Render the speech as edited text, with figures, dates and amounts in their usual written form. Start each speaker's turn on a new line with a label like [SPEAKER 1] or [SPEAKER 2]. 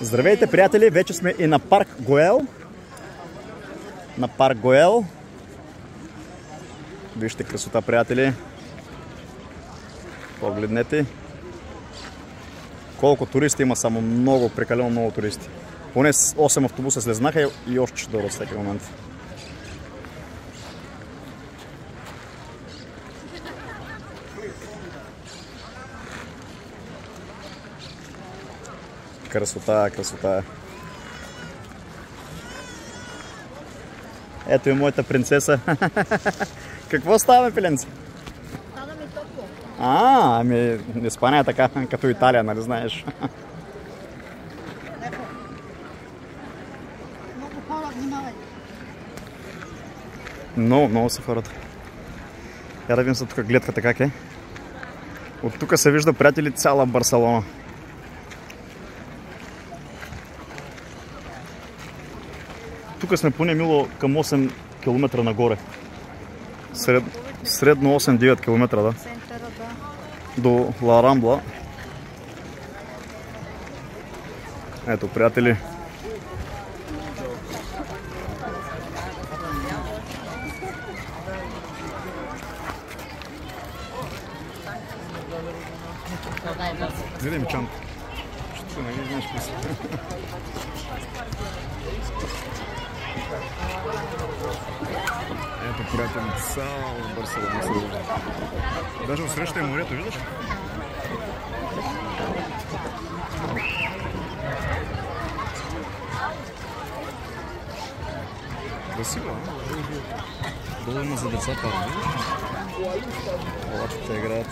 [SPEAKER 1] Здравейте, приятели! Вече сме и на парк Гоел. На парк Гоел. Вижте красота, приятели. Погледнете. Колко туристи има, само много, прекалено много туристи. Поне 8 автобуса слезнаха и още ще дойдат всеки момент. Красота, красота. Ето и моята принцеса. Какво става, пеленце?
[SPEAKER 2] Стана ми топло.
[SPEAKER 1] Ами Испания е така, като Италия, нали знаеш?
[SPEAKER 2] Много хора, внимавай.
[SPEAKER 1] Много са хората. Я да видим са тук гледката как е. От тук се вижда, приятели, цяла Барселона. Тук сме поне мило към 8 км нагоре. Средно 8-9 км, да.
[SPEAKER 2] Центъра, да.
[SPEAKER 1] До Ла Рамбла. Ето, приятели. Гледай ми чанта. Що не знаеш какво си. Ето, приятели, цяла Барселона се вижда. Даже отсреща е морето, виждаш? Красиво, а? Долу има за деца парк, виждаш? Лапите играят.